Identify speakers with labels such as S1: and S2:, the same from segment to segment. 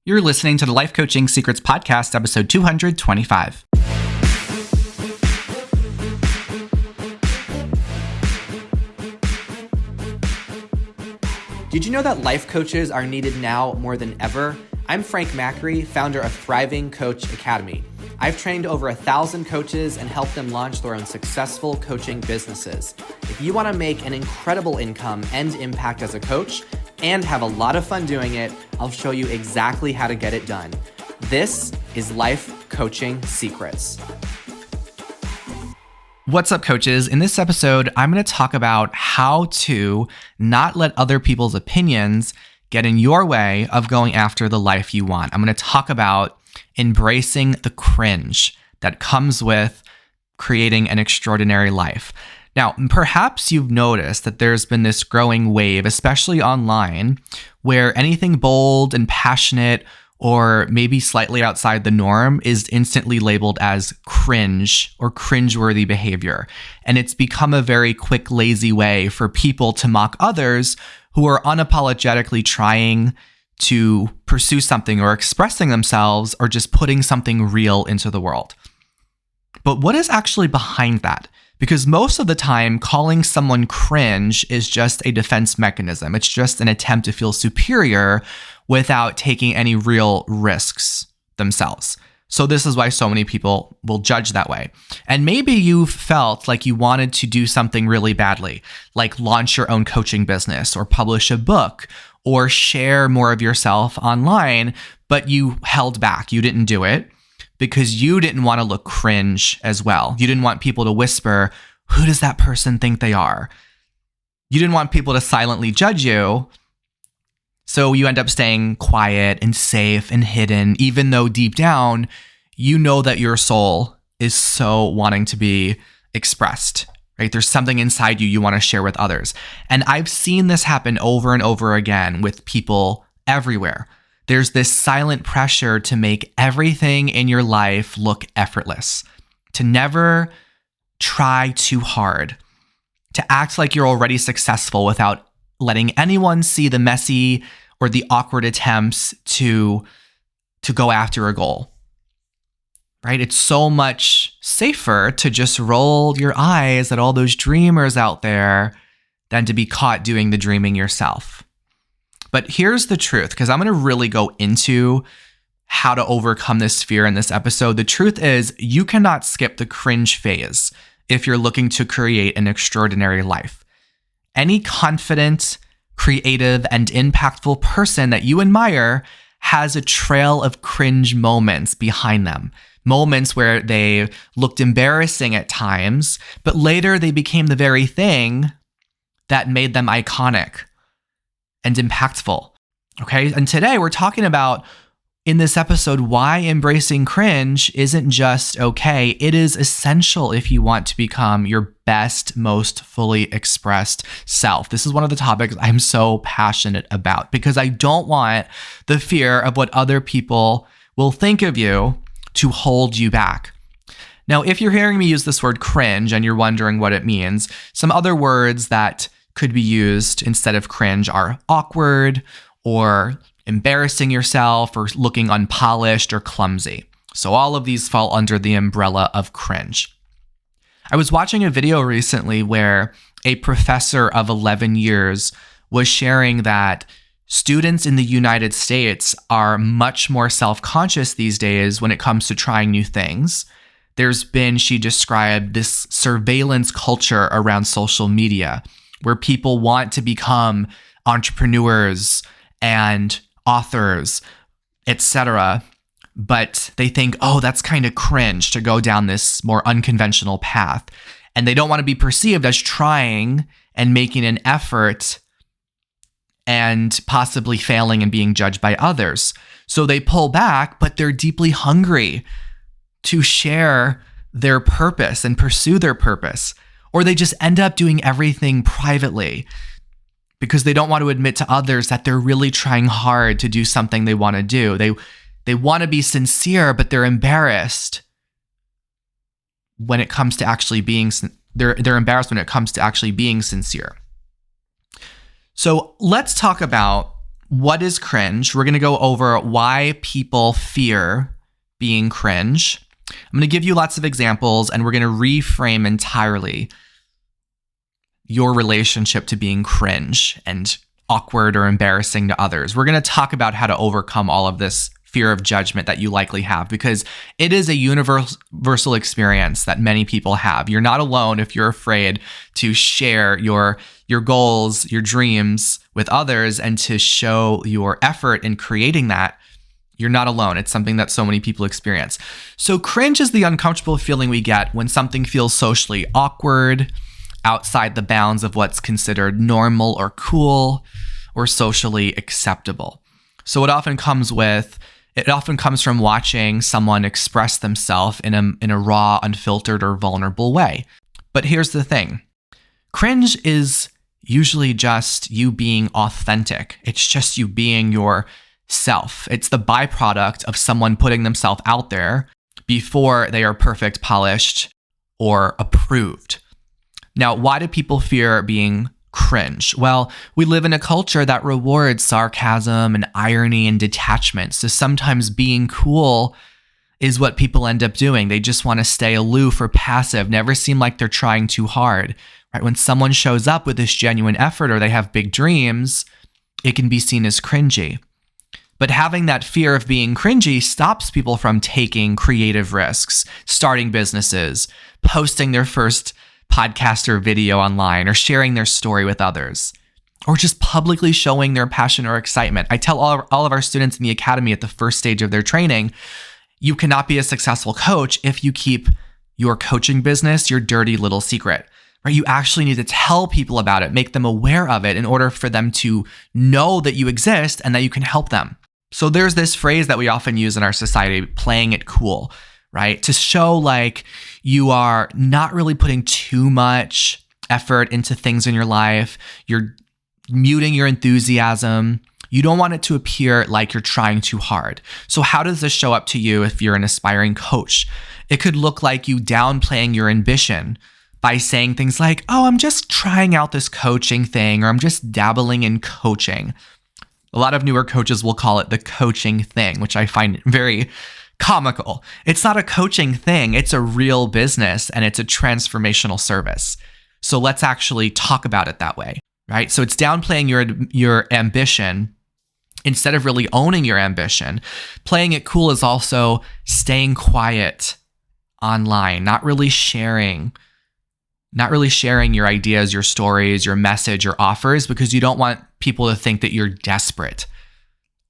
S1: You're listening to the Life Coaching Secrets Podcast, episode 225.
S2: Did you know that life coaches are needed now more than ever? I'm Frank Macri, founder of Thriving Coach Academy. I've trained over 1,000 coaches and helped them launch their own successful coaching businesses. If you want to make an incredible income and impact as a coach and have a lot of fun doing it, I'll show you exactly how to get it done. This is Life Coaching Secrets.
S1: What's up, coaches? In this episode, I'm going to talk about how to not let other people's opinions get in your way of going after the life you want. I'm going to talk about embracing the cringe that comes with creating an extraordinary life. Now, perhaps you've noticed that there's been this growing wave, especially online, where anything bold and passionate or maybe slightly outside the norm is instantly labeled as cringe or cringeworthy behavior. And it's become a very quick, lazy way for people to mock others who are unapologetically trying to pursue something or expressing themselves or just putting something real into the world. But what is actually behind that? Because most of the time, calling someone cringe is just a defense mechanism. It's just an attempt to feel superior without taking any real risks themselves. So this is why so many people will judge that way. And maybe you felt like you wanted to do something really badly, like launch your own coaching business or publish a book or share more of yourself online, but you held back. You didn't do it because you didn't want to look cringe as well. You didn't want people to whisper, "Who does that person think they are?" You didn't want people to silently judge you. So you end up staying quiet and safe and hidden, even though deep down, you know that your soul is so wanting to be expressed, right? There's something inside you want to share with others. And I've seen this happen over and over again with people everywhere. There's this silent pressure to make everything in your life look effortless, to never try too hard, to act like you're already successful without letting anyone see the messy or the awkward attempts to go after a goal, right? It's so much safer to just roll your eyes at all those dreamers out there than to be caught doing the dreaming yourself. But here's the truth, because I'm going to really go into how to overcome this fear in this episode. The truth is, you cannot skip the cringe phase if you're looking to create an extraordinary life. Any confident, creative, and impactful person that you admire has a trail of cringe moments behind them. Moments where they looked embarrassing at times, but later they became the very thing that made them iconic and impactful. Okay. And today we're talking about, in this episode, why embracing cringe isn't just okay. It is essential if you want to become your best, most fully expressed self. This is one of the topics I'm so passionate about because I don't want the fear of what other people will think of you to hold you back. Now, if you're hearing me use this word cringe and you're wondering what it means, some other words that could be used instead of cringe are awkward or embarrassing yourself or looking unpolished or clumsy. So all of these fall under the umbrella of cringe. I was watching a video recently where a professor of 11 years was sharing that students in the United States are much more self-conscious these days when it comes to trying new things. There's been, she described, this surveillance culture around social media where people want to become entrepreneurs and authors, etc. But they think, oh, that's kind of cringe to go down this more unconventional path. And they don't want to be perceived as trying and making an effort and possibly failing and being judged by others. So they pull back, but they're deeply hungry to share their purpose and pursue their purpose. Or they just end up doing everything privately because they don't want to admit to others that they're really trying hard to do something they want to do. They want to be sincere, but they're embarrassed when it comes to actually being they're embarrassed when it comes to actually being sincere. So let's talk about what is cringe? We're going to go over why people fear being cringe. I'm going to give you lots of examples, and we're going to reframe entirely your relationship to being cringe and awkward or embarrassing to others. We're going to talk about how to overcome all of this fear of judgment that you likely have, because it is a universal experience that many people have. You're not alone if you're afraid to share your goals, your dreams with others, and to show your effort in creating that. You're not alone. It's something that so many people experience. So cringe is the uncomfortable feeling we get when something feels socially awkward, outside the bounds of what's considered normal or cool or socially acceptable. So it often comes from watching someone express themselves in a raw, unfiltered, or vulnerable way. But here's the thing. Cringe is usually just you being authentic. It's just you being yourself. It's the byproduct of someone putting themselves out there before they are perfect, polished, or approved. Now, why do people fear being cringe? Well, we live in a culture that rewards sarcasm and irony and detachment. So sometimes being cool is what people end up doing. They just want to stay aloof or passive, never seem like they're trying too hard. Right? When someone shows up with this genuine effort or they have big dreams, it can be seen as cringy. But having that fear of being cringy stops people from taking creative risks, starting businesses, posting their first podcast or video online, or sharing their story with others, or just publicly showing their passion or excitement. I tell all of our students in the academy at the first stage of their training, you cannot be a successful coach if you keep your coaching business your dirty little secret. Right? You actually need to tell people about it, make them aware of it in order for them to know that you exist and that you can help them. So there's this phrase that we often use in our society, playing it cool, right? To show like you are not really putting too much effort into things in your life. You're muting your enthusiasm. You don't want it to appear like you're trying too hard. So how does this show up to you if you're an aspiring coach? It could look like you downplaying your ambition by saying things like, oh, I'm just trying out this coaching thing, or I'm just dabbling in coaching. A lot of newer coaches will call it the coaching thing, which I find very comical. It's not a coaching thing. It's a real business and it's a transformational service. So let's actually talk about it that way, right? So it's downplaying your ambition instead of really owning your ambition. Playing it cool is also staying quiet online, not really sharing your ideas, your stories, your message, your offers, because you don't want people to think that you're desperate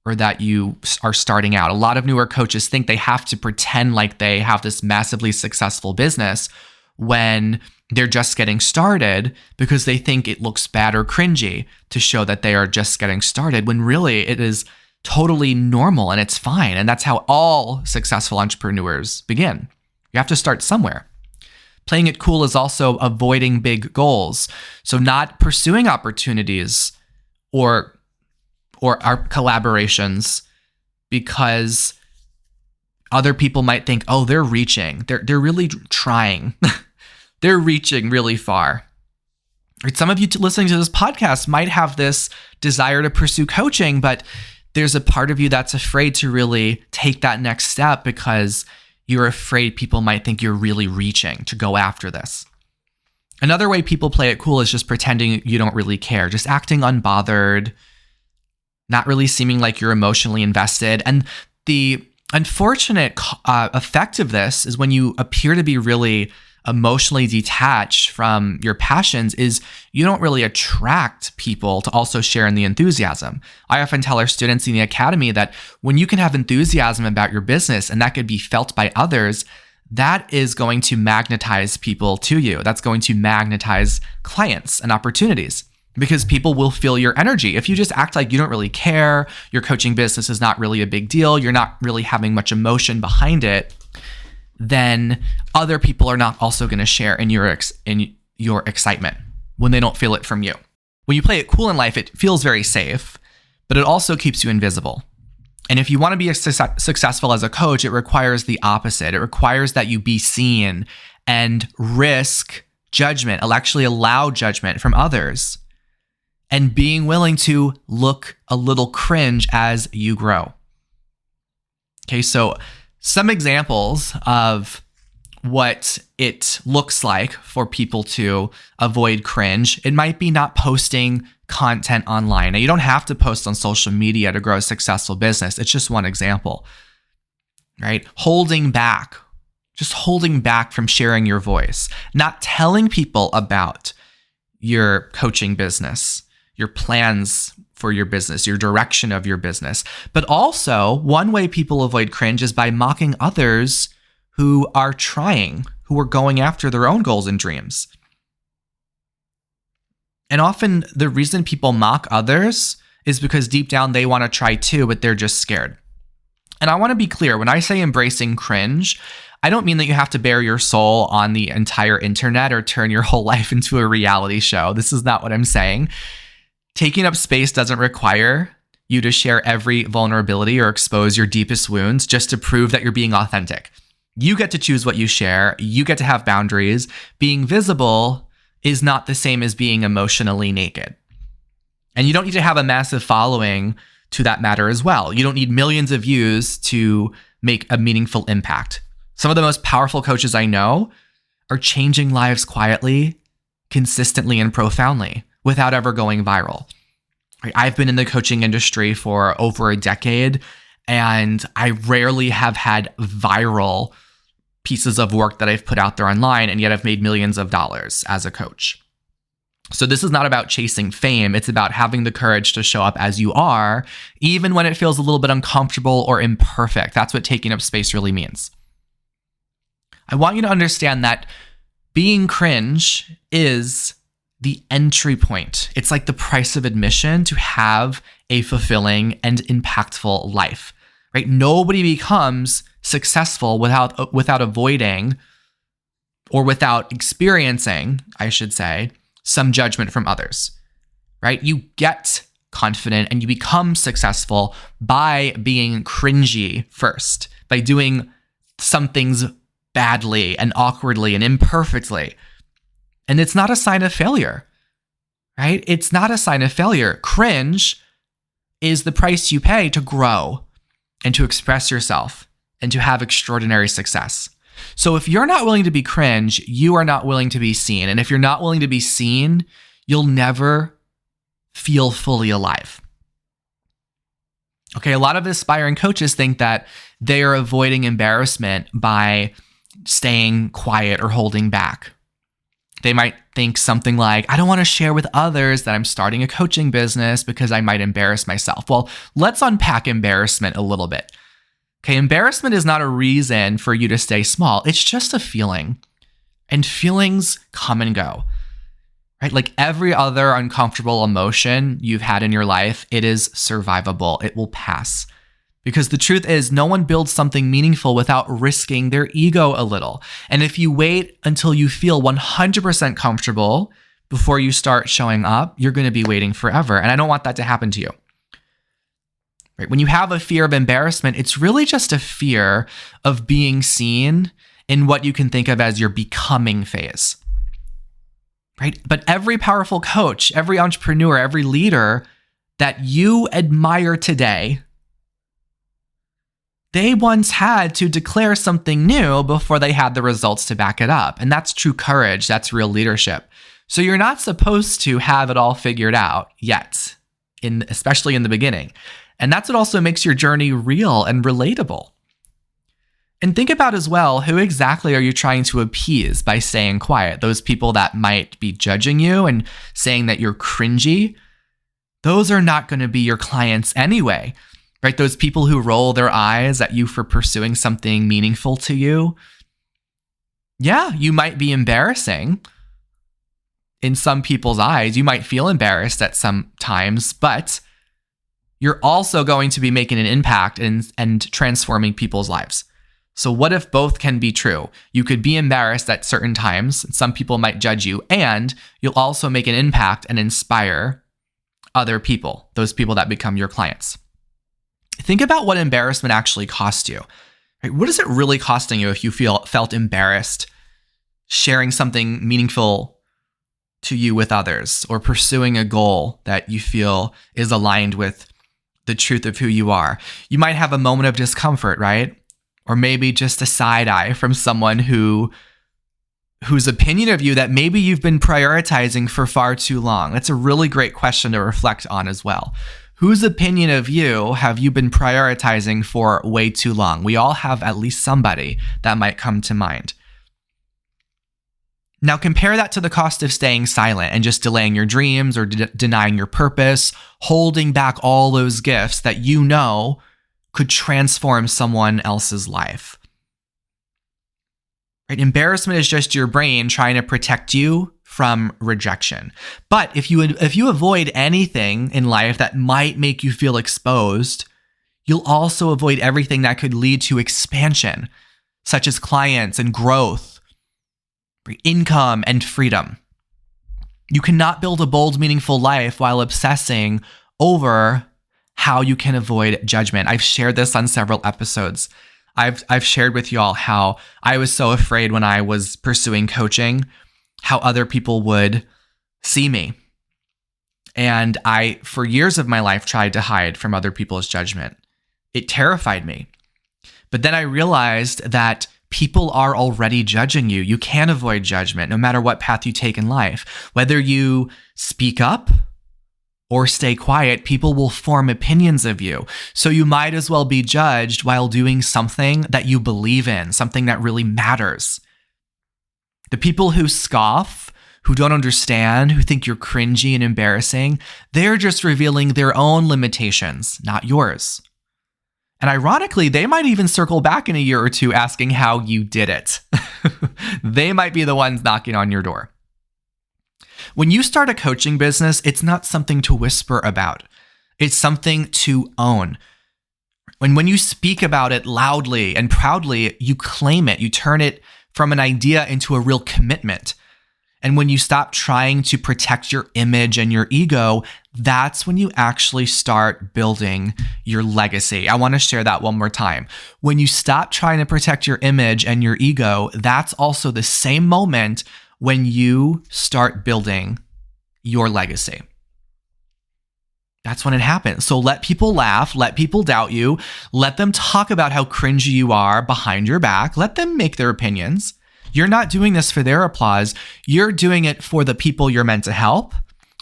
S1: or that you are starting out. A lot of newer coaches think they have to pretend like they have this massively successful business when they're just getting started, because they think it looks bad or cringy to show that they are just getting started, when really it is totally normal and it's fine. And that's how all successful entrepreneurs begin. You have to start somewhere. Playing it cool is also avoiding big goals. So not pursuing opportunities or our collaborations because other people might think, oh, they're reaching. They're really trying. They're reaching really far. Right? Some of you listening to this podcast might have this desire to pursue coaching, but there's a part of you that's afraid to really take that next step because you're afraid people might think you're really reaching to go after this. Another way people play it cool is just pretending you don't really care, just acting unbothered, not really seeming like you're emotionally invested. And the unfortunate effect of this is when you appear to be really emotionally detached from your passions is you don't really attract people to also share in the enthusiasm. I often tell our students in the academy that when you can have enthusiasm about your business and that could be felt by others, that is going to magnetize people to you. That's going to magnetize clients and opportunities because people will feel your energy. If you just act like you don't really care, your coaching business is not really a big deal, you're not really having much emotion behind it, then other people are not also going to share in your excitement when they don't feel it from you. When you play it cool in life, it feels very safe, but it also keeps you invisible. And if you want to be successful as a coach, it requires the opposite. It requires that you be seen and risk judgment. It'll actually allow judgment from others and being willing to look a little cringe as you grow. Okay, so some examples of what it looks like for people to avoid cringe. It might be not posting content online. Now, you don't have to post on social media to grow a successful business. It's just one example, right? Holding back, just holding back from sharing your voice, not telling people about your coaching business, your plans for your business, your direction of your business. But also, one way people avoid cringe is by mocking others who are trying, who are going after their own goals and dreams. And often the reason people mock others is because deep down they want to try too, but they're just scared. And I want to be clear, when I say embracing cringe, I don't mean that you have to bare your soul on the entire internet or turn your whole life into a reality show. This is not what I'm saying. Taking up space doesn't require you to share every vulnerability or expose your deepest wounds just to prove that you're being authentic. You get to choose what you share. You get to have boundaries. Being visible is not the same as being emotionally naked. And you don't need to have a massive following to that matter as well. You don't need millions of views to make a meaningful impact. Some of the most powerful coaches I know are changing lives quietly, consistently, and profoundly without ever going viral. I've been in the coaching industry for over a decade, and I rarely have had viral pieces of work that I've put out there online, and yet I've made millions of dollars as a coach. So this is not about chasing fame. It's about having the courage to show up as you are, even when it feels a little bit uncomfortable or imperfect. That's what taking up space really means. I want you to understand that being cringe is the entry point. It's like the price of admission to have a fulfilling and impactful life, right? Nobody becomes successful without avoiding or without experiencing, I should say, some judgment from others, right? You get confident and you become successful by being cringy first, by doing some things badly and awkwardly and imperfectly. And it's not a sign of failure, right? It's not a sign of failure. Cringe is the price you pay to grow and to express yourself and to have extraordinary success. So if you're not willing to be cringe, you are not willing to be seen. And if you're not willing to be seen, you'll never feel fully alive. Okay, a lot of aspiring coaches think that they are avoiding embarrassment by staying quiet or holding back. They might think something like, I don't want to share with others that I'm starting a coaching business because I might embarrass myself. Well, let's unpack embarrassment a little bit. Okay, embarrassment is not a reason for you to stay small. It's just a feeling. And feelings come and go, right? Like every other uncomfortable emotion you've had in your life, it is survivable. It will pass. Because the truth is, no one builds something meaningful without risking their ego a little. And if you wait until you feel 100% comfortable before you start showing up, you're going to be waiting forever. And I don't want that to happen to you. Right? When you have a fear of embarrassment, it's really just a fear of being seen in what you can think of as your becoming phase. Right? But every powerful coach, every entrepreneur, every leader that you admire today, they once had to declare something new before they had the results to back it up. And that's true courage. That's real leadership. So you're not supposed to have it all figured out yet, especially in the beginning. And that's what also makes your journey real and relatable. And think about as well, who exactly are you trying to appease by staying quiet? Those people that might be judging you and saying that you're cringy, those are not going to be your clients anyway. Right? Those people who roll their eyes at you for pursuing something meaningful to you. Yeah, you might be embarrassing in some people's eyes. You might feel embarrassed at some times, but you're also going to be making an impact and transforming people's lives. So what if both can be true? You could be embarrassed at certain times. Some people might judge you, and you'll also make an impact and inspire other people, those people that become your clients. Think about what embarrassment actually costs you. Right? What is it really costing you if you felt embarrassed sharing something meaningful to you with others, or pursuing a goal that you feel is aligned with the truth of who you are. You might have a moment of discomfort, right? Or maybe just a side eye from someone whose opinion of you that maybe you've been prioritizing for far too long. That's a really great question to reflect on as well. Whose opinion of you have you been prioritizing for way too long? We all have at least somebody that might come to mind. Now compare that to the cost of staying silent and just delaying your dreams or denying your purpose, holding back all those gifts that you know could transform someone else's life. Right? Embarrassment is just your brain trying to protect you from rejection. But if you avoid anything in life that might make you feel exposed, you'll also avoid everything that could lead to expansion, such as clients and growth, income, and freedom. You cannot build a bold, meaningful life while obsessing over how you can avoid judgment. I've shared this on several episodes. I've shared with y'all how I was so afraid when I was pursuing coaching, how other people would see me. And I, for years of my life, tried to hide from other people's judgment. It terrified me. But then I realized that people are already judging you. You can't avoid judgment no matter what path you take in life. Whether you speak up or stay quiet, people will form opinions of you. So you might as well be judged while doing something that you believe in, something that really matters. The people who scoff, who don't understand, who think you're cringy and embarrassing, they're just revealing their own limitations, not yours. And ironically, they might even circle back in a year or two asking how you did it. They might be the ones knocking on your door. When you start a coaching business, it's not something to whisper about. It's something to own. When you speak about it loudly and proudly, you claim it. You turn it from an idea into a real commitment. And when you stop trying to protect your image and your ego, that's when you actually start building your legacy. I want to share that one more time. When you stop trying to protect your image and your ego, that's also the same moment when you start building your legacy. That's when it happens. So let people laugh, let people doubt you, let them talk about how cringy you are behind your back, let them make their opinions. You're not doing this for their applause. You're doing it for the people you're meant to help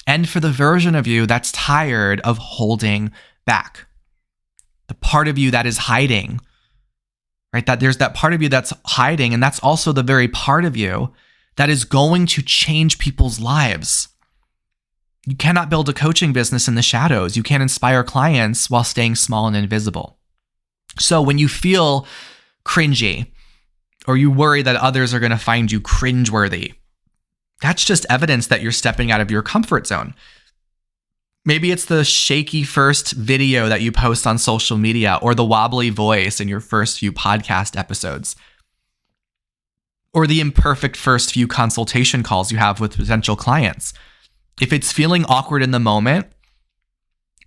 S1: and for the version of you that's tired of holding back. The part of you that is hiding, right? That there's that part of you that's hiding, and that's also the very part of you that is going to change people's lives. You cannot build a coaching business in the shadows. You can't inspire clients while staying small and invisible. So when you feel cringy, or you worry that others are going to find you cringeworthy, that's just evidence that you're stepping out of your comfort zone. Maybe it's the shaky first video that you post on social media, or the wobbly voice in your first few podcast episodes, or the imperfect first few consultation calls you have with potential clients. If it's feeling awkward in the moment,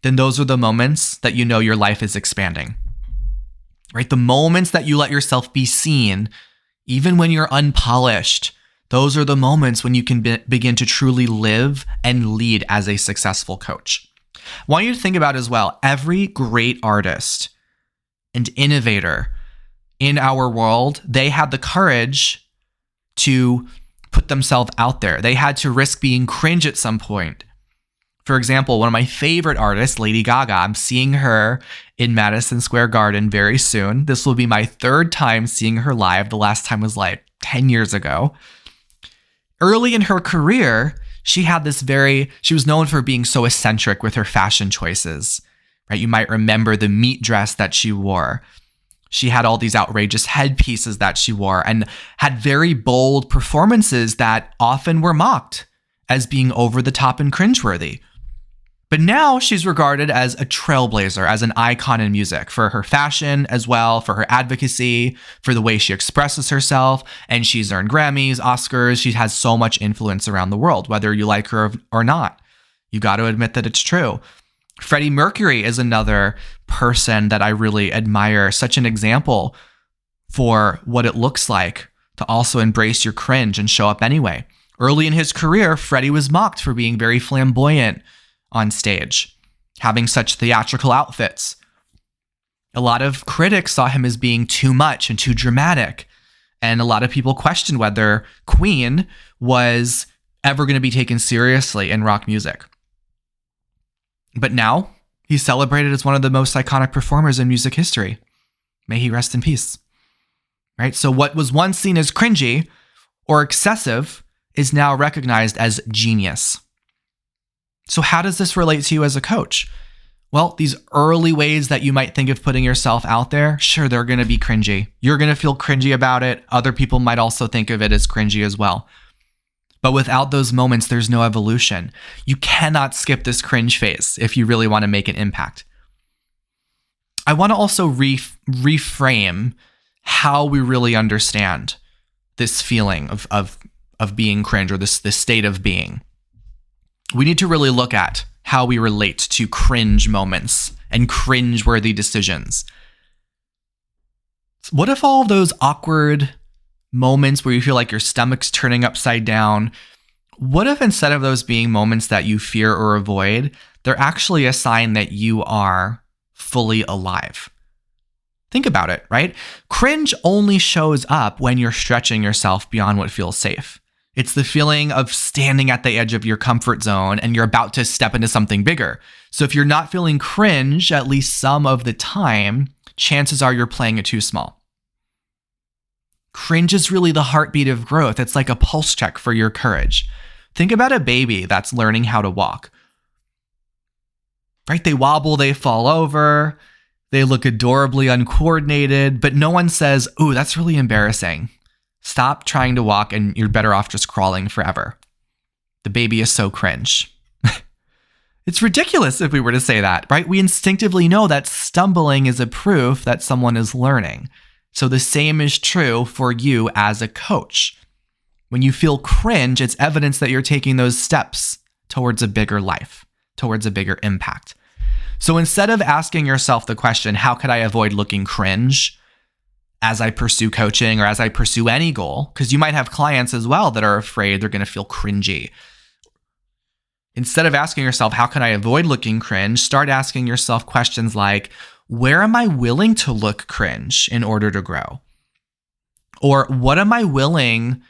S1: then those are the moments that you know your life is expanding. Right? The moments that you let yourself be seen, even when you're unpolished, those are the moments when you can begin to truly live and lead as a successful coach. I want you to think about as well, every great artist and innovator in our world, they had the courage to put themselves out there. They had to risk being cringe at some point. For example, one of my favorite artists, Lady Gaga, I'm seeing her in Madison Square Garden very soon. This will be my third time seeing her live. The last time was like 10 years ago. Early in her career, she was known for being so eccentric with her fashion choices, right? You might remember the meat dress that she wore. She had all these outrageous headpieces that she wore and had very bold performances that often were mocked as being over the top and cringeworthy. But now she's regarded as a trailblazer, as an icon in music for her fashion as well, for her advocacy, for the way she expresses herself. And she's earned Grammys, Oscars. She has so much influence around the world, whether you like her or not. You got to admit that it's true. Freddie Mercury is another person that I really admire, such an example for what it looks like to also embrace your cringe and show up anyway. Early in his career, Freddie was mocked for being very flamboyant on stage, having such theatrical outfits. A lot of critics saw him as being too much and too dramatic. And a lot of people questioned whether Queen was ever going to be taken seriously in rock music. But now he's celebrated as one of the most iconic performers in music history. May he rest in peace. Right? So what was once seen as cringy or excessive is now recognized as genius. So how does this relate to you as a coach? Well, these early ways that you might think of putting yourself out there, sure, they're going to be cringy. You're going to feel cringy about it. Other people might also think of it as cringy as well. But without those moments, there's no evolution. You cannot skip this cringe phase if you really want to make an impact. I want to also reframe how we really understand this feeling of being cringe, or this state of being. We need to really look at how we relate to cringe moments and cringe-worthy decisions. What if all of those awkward moments where you feel like your stomach's turning upside down, what if instead of those being moments that you fear or avoid, they're actually a sign that you are fully alive? Think about it, right? Cringe only shows up when you're stretching yourself beyond what feels safe. It's the feeling of standing at the edge of your comfort zone and you're about to step into something bigger. So if you're not feeling cringe at least some of the time, chances are you're playing it too small. Cringe is really the heartbeat of growth. It's like a pulse check for your courage. Think about a baby that's learning how to walk. Right? They wobble, they fall over, they look adorably uncoordinated, but no one says, "Ooh, that's really embarrassing. Stop trying to walk and you're better off just crawling forever. The baby is so cringe." It's ridiculous if we were to say that, right? We instinctively know that stumbling is a proof that someone is learning. So the same is true for you as a coach. When you feel cringe, it's evidence that you're taking those steps towards a bigger life, towards a bigger impact. So instead of asking yourself the question, how could I avoid looking cringe as I pursue coaching or as I pursue any goal, because you might have clients as well that are afraid they're going to feel cringy. Instead of asking yourself, how can I avoid looking cringe? Start asking yourself questions like, where am I willing to look cringe in order to grow? Or what am I willing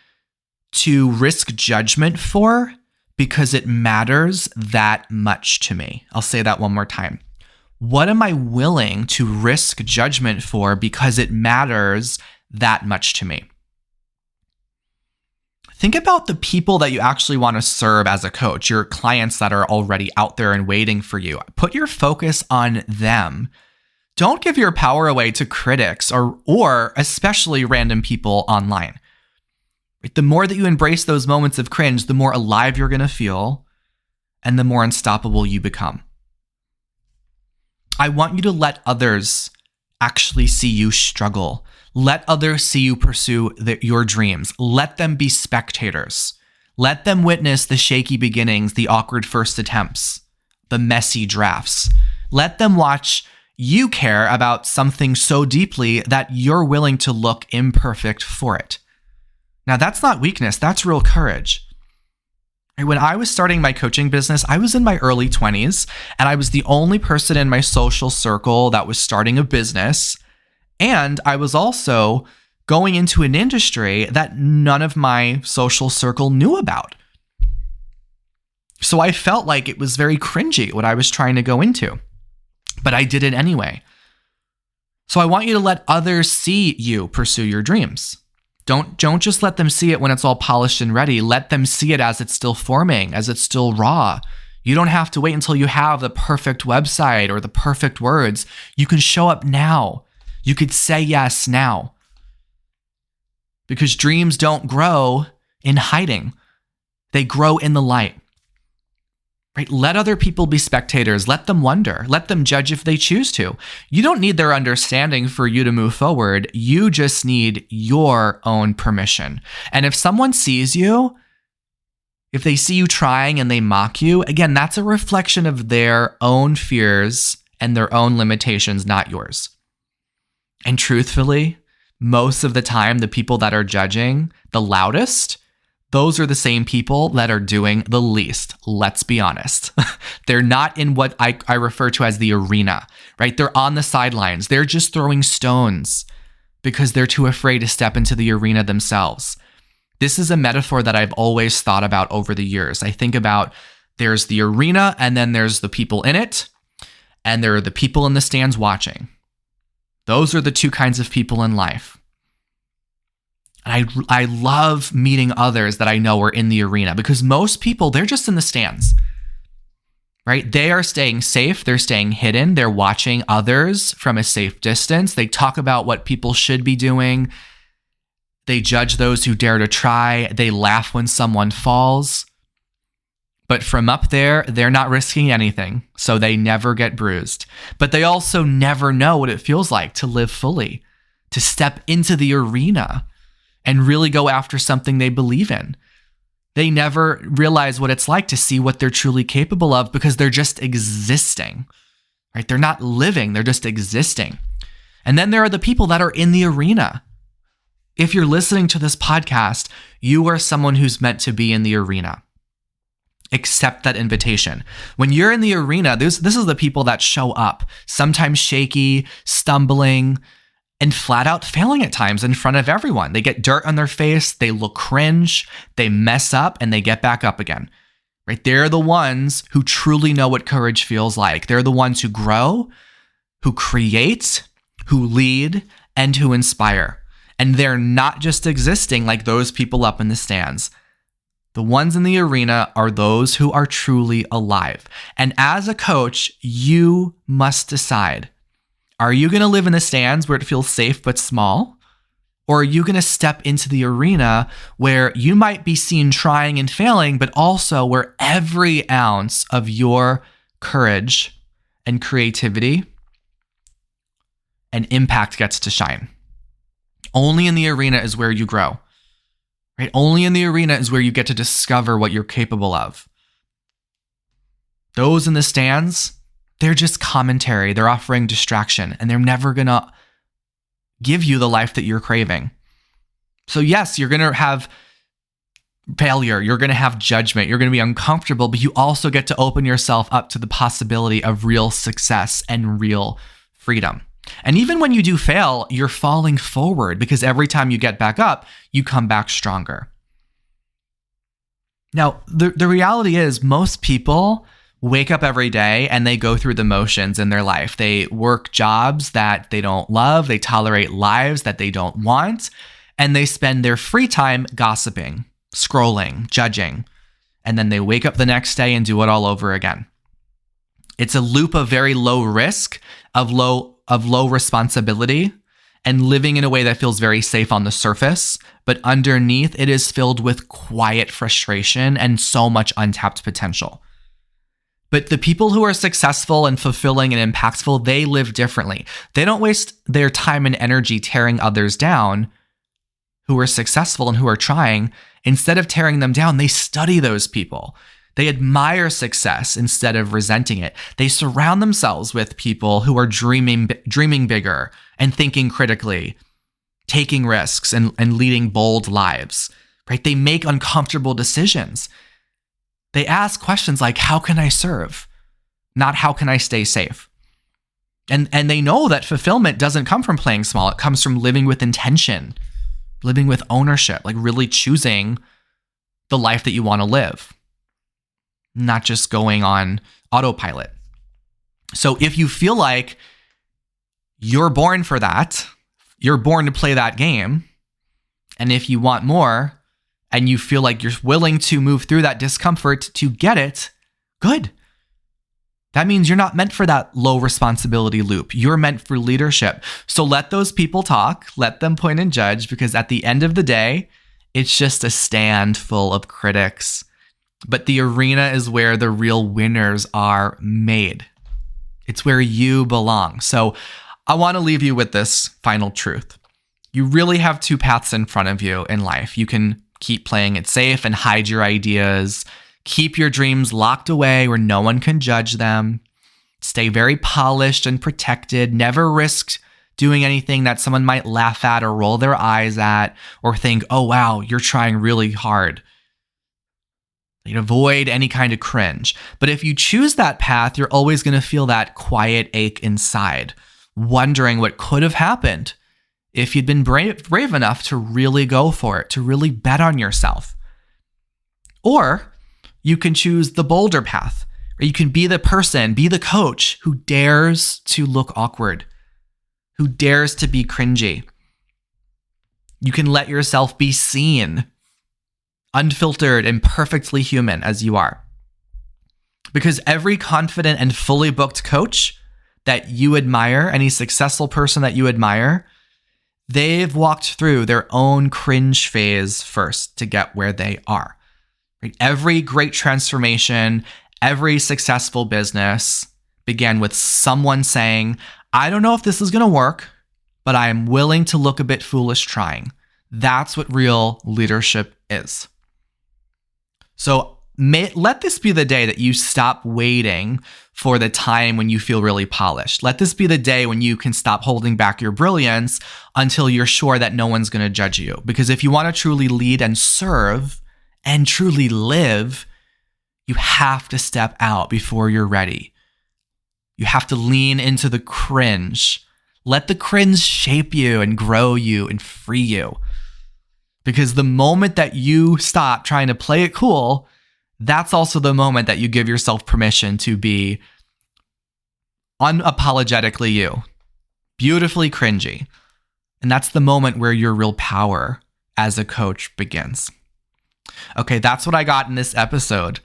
S1: to risk judgment for because it matters that much to me? I'll say that one more time. What am I willing to risk judgment for because it matters that much to me? Think about the people that you actually want to serve as a coach, your clients that are already out there and waiting for you. Put your focus on them. Don't give your power away to critics or especially random people online. The more that you embrace those moments of cringe, the more alive you're going to feel and the more unstoppable you become. I want you to let others actually see you struggle. Let others see you pursue your dreams. Let them be spectators. Let them witness the shaky beginnings, the awkward first attempts, the messy drafts. Let them watch you care about something so deeply that you're willing to look imperfect for it. Now, that's not weakness. That's real courage. When I was starting my coaching business, I was in my early 20s, and I was the only person in my social circle that was starting a business. And I was also going into an industry that none of my social circle knew about. So I felt like it was very cringy what I was trying to go into, but I did it anyway. So I want you to let others see you pursue your dreams. Don't just let them see it when it's all polished and ready. Let them see it as it's still forming, as it's still raw. You don't have to wait until you have the perfect website or the perfect words. You can show up now. You could say yes now. Because dreams don't grow in hiding. They grow in the light. Right? Let other people be spectators. Let them wonder. Let them judge if they choose to. You don't need their understanding for you to move forward. You just need your own permission. And if someone sees you, if they see you trying and they mock you, again, that's a reflection of their own fears and their own limitations, not yours. And truthfully, most of the time, the people that are judging the loudest, those are the same people that are doing the least. Let's be honest. They're not in what I refer to as the arena, right? They're on the sidelines. They're just throwing stones because they're too afraid to step into the arena themselves. This is a metaphor that I've always thought about over the years. I think about there's the arena and then there's the people in it, and there are the people in the stands watching. Those are the two kinds of people in life. And I love meeting others that I know are in the arena, because most people, they're just in the stands, right? They are staying safe. They're staying hidden. They're watching others from a safe distance. They talk about what people should be doing. They judge those who dare to try. They laugh when someone falls. But from up there, they're not risking anything, so they never get bruised. But they also never know what it feels like to live fully, to step into the arena and really go after something they believe in. They never realize what it's like to see what they're truly capable of, because they're just existing, right? They're not living, they're just existing. And then there are the people that are in the arena. If you're listening to this podcast, you are someone who's meant to be in the arena. Accept that invitation. When you're in the arena, this is the people that show up, sometimes shaky, stumbling, and flat out failing at times in front of everyone. They get dirt on their face, they look cringe, they mess up, and they get back up again. Right? They're the ones who truly know what courage feels like. They're the ones who grow, who create, who lead, and who inspire. And they're not just existing like those people up in the stands. The ones in the arena are those who are truly alive. And as a coach, you must decide, are you going to live in the stands where it feels safe but small? Or are you going to step into the arena where you might be seen trying and failing, but also where every ounce of your courage and creativity and impact gets to shine? Only in the arena is where you grow, right? Only in the arena is where you get to discover what you're capable of. Those in the stands, they're just commentary. They're offering distraction, and they're never going to give you the life that you're craving. So yes, you're going to have failure. You're going to have judgment. You're going to be uncomfortable, but you also get to open yourself up to the possibility of real success and real freedom. And even when you do fail, you're falling forward, because every time you get back up, you come back stronger. Now, the reality is most people wake up every day and they go through the motions in their life. They work jobs that they don't love. They tolerate lives that they don't want. And they spend their free time gossiping, scrolling, judging. And then they wake up the next day and do it all over again. It's a loop of very low risk, of low responsibility, and living in a way that feels very safe on the surface, but underneath it is filled with quiet frustration and so much untapped potential. But the people who are successful and fulfilling and impactful, they live differently. They don't waste their time and energy tearing others down who are successful and who are trying. Instead of tearing them down, they study those people. They admire success instead of resenting it. They surround themselves with people who are dreaming bigger and thinking critically, taking risks and leading bold lives, right? They make uncomfortable decisions. They ask questions like, how can I serve? Not how can I stay safe? And they know that fulfillment doesn't come from playing small. It comes from living with intention, living with ownership, like really choosing the life that you want to live, not just going on autopilot. So if you feel like you're born for that, you're born to play that game, and if you want more and you feel like you're willing to move through that discomfort to get it, good. That means you're not meant for that low responsibility loop. You're meant for leadership. So let those people talk, let them point and judge, because at the end of the day, it's just a stand full of critics. But the arena is where the real winners are made. It's where you belong. So I want to leave you with this final truth. You really have two paths in front of you in life. You can keep playing it safe and hide your ideas, keep your dreams locked away where no one can judge them, stay very polished and protected, never risk doing anything that someone might laugh at or roll their eyes at or think, oh, wow, you're trying really hard. Like, avoid any kind of cringe. But if you choose that path, you're always going to feel that quiet ache inside, wondering what could have happened if you'd been brave enough to really go for it, to really bet on yourself. Or you can choose the bolder path, or you can be the person, be the coach who dares to look awkward, who dares to be cringy. You can let yourself be seen, unfiltered and perfectly human as you are. Because every confident and fully booked coach that you admire, any successful person that you admire, they've walked through their own cringe phase first to get where they are. Right? Every great transformation, every successful business began with someone saying, I don't know if this is going to work, but I am willing to look a bit foolish trying. That's what real leadership is. So let this be the day that you stop waiting for the time when you feel really polished. Let this be the day when you can stop holding back your brilliance until you're sure that no one's going to judge you. Because if you want to truly lead and serve and truly live, you have to step out before you're ready. You have to lean into the cringe. Let the cringe shape you and grow you and free you. Because the moment that you stop trying to play it cool, that's also the moment that you give yourself permission to be unapologetically you, beautifully cringy. And that's the moment where your real power as a coach begins. Okay, that's what I got in this episode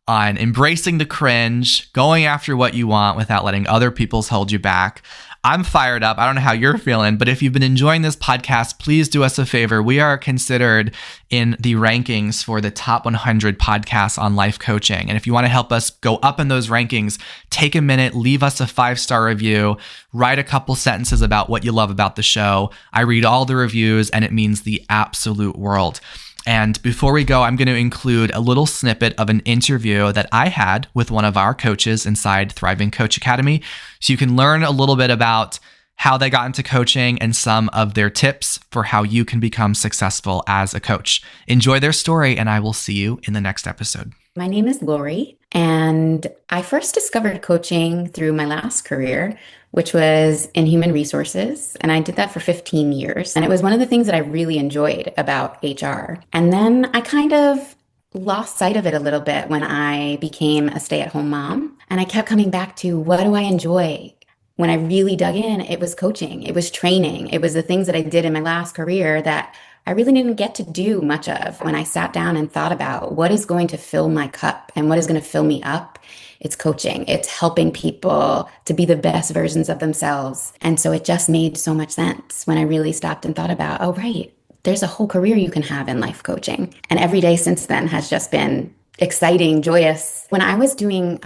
S1: on embracing the cringe, going after what you want without letting other people's hold you back. I'm fired up. I don't know how you're feeling, but if you've been enjoying this podcast, please do us a favor. We are considered in the rankings for the top 100 podcasts on life coaching. And if you want to help us go up in those rankings, take a minute, leave us a 5-star review, write a couple sentences about what you love about the show. I read all the reviews and it means the absolute world. And before we go, I'm going to include a little snippet of an interview that I had with one of our coaches inside Thriving Coach Academy. So you can learn a little bit about how they got into coaching and some of their tips for how you can become successful as a coach. Enjoy their story, and I will see you in the next episode.
S3: My name is Lori, and I first discovered coaching through my last career, which was in human resources. And I did that for 15 years. And it was one of the things that I really enjoyed about HR. And then I kind of lost sight of it a little bit when I became a stay-at-home mom. And I kept coming back to, what do I enjoy? When I really dug in, it was coaching, it was training, it was the things that I did in my last career that I really didn't get to do much of. When I sat down and thought about what is going to fill my cup and what is going to fill me up, it's coaching. It's helping people to be the best versions of themselves. And so it just made so much sense when I really stopped and thought about, oh, right, there's a whole career you can have in life coaching. And every day since then has just been exciting, joyous. When I was doing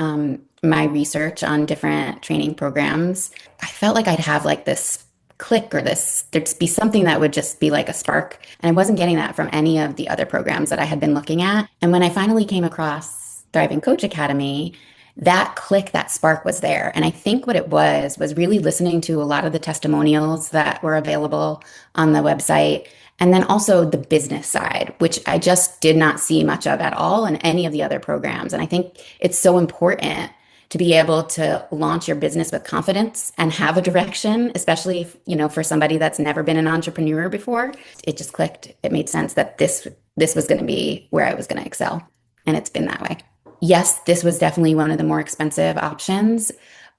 S3: my research on different training programs, I felt like I'd have like this click or there'd be something that would just be like a spark. And I wasn't getting that from any of the other programs that I had been looking at. And when I finally came across Thriving Coach Academy, that click, that spark was there. And I think what it was really listening to a lot of the testimonials that were available on the website. And then also the business side, which I just did not see much of at all in any of the other programs. And I think it's so important to be able to launch your business with confidence and have a direction, especially, for somebody that's never been an entrepreneur before. It just clicked. It made sense that this was going to be where I was going to excel. And it's been that way. Yes, this was definitely one of the more expensive options,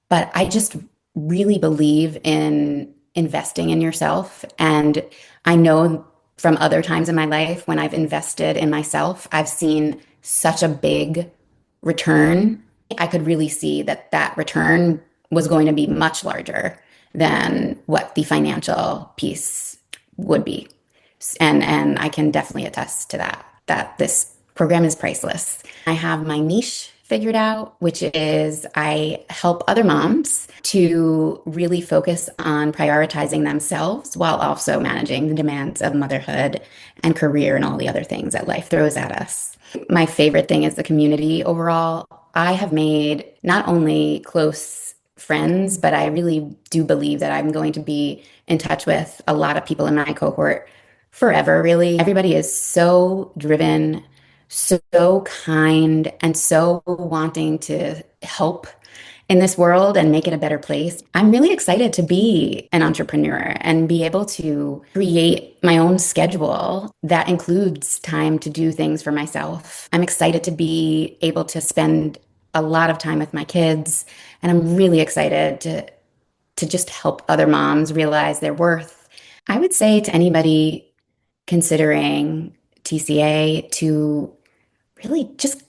S3: but I just really believe in investing in yourself. And I know from other times in my life when I've invested in myself, I've seen such a big return. I could really see that return was going to be much larger than what the financial piece would be. And I can definitely attest to that this program is priceless. I have my niche figured out, which is I help other moms to really focus on prioritizing themselves while also managing the demands of motherhood and career and all the other things that life throws at us. My favorite thing is the community overall. I have made not only close friends, but I really do believe that I'm going to be in touch with a lot of people in my cohort forever, really. Everybody is so driven, so kind and so wanting to help in this world and make it a better place. I'm really excited to be an entrepreneur and be able to create my own schedule that includes time to do things for myself. I'm excited to be able to spend a lot of time with my kids, and I'm really excited to just help other moms realize their worth. I would say to anybody considering TCA to really just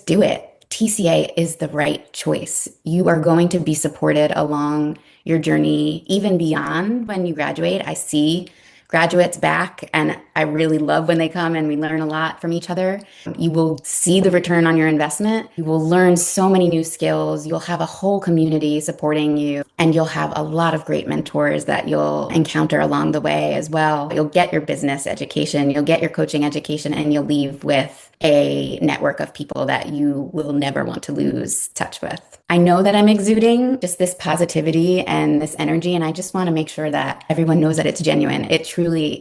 S3: do it. TCA is the right choice. You are going to be supported along your journey, even beyond when you graduate. I see graduates back, and I really love when they come and we learn a lot from each other. You will see the return on your investment. You will learn so many new skills. You'll have a whole community supporting you, and you'll have a lot of great mentors that you'll encounter along the way as well. You'll get your business education, you'll get your coaching education, and you'll leave with a network of people that you will never want to lose touch with. I know that I'm exuding just this positivity and this energy, and I just want to make sure that everyone knows that it's genuine.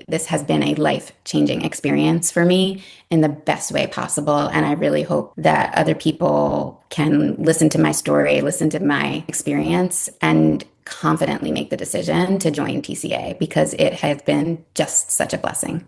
S3: This has been a life-changing experience for me in the best way possible. And I really hope that other people can listen to my story, listen to my experience, and confidently make the decision to join TCA because it has been just such a blessing.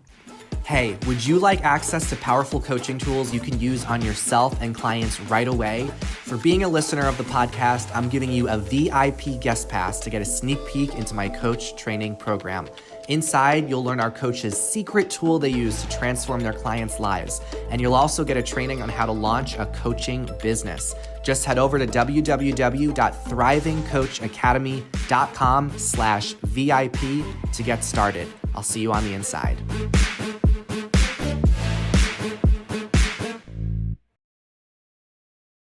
S2: Hey, would you like access to powerful coaching tools you can use on yourself and clients right away? For being a listener of the podcast, I'm giving you a VIP guest pass to get a sneak peek into my coach training program. Inside, you'll learn our coaches' secret tool they use to transform their clients' lives. And you'll also get a training on how to launch a coaching business. Just head over to www.thrivingcoachacademy.com/VIP to get started. I'll see you on the inside.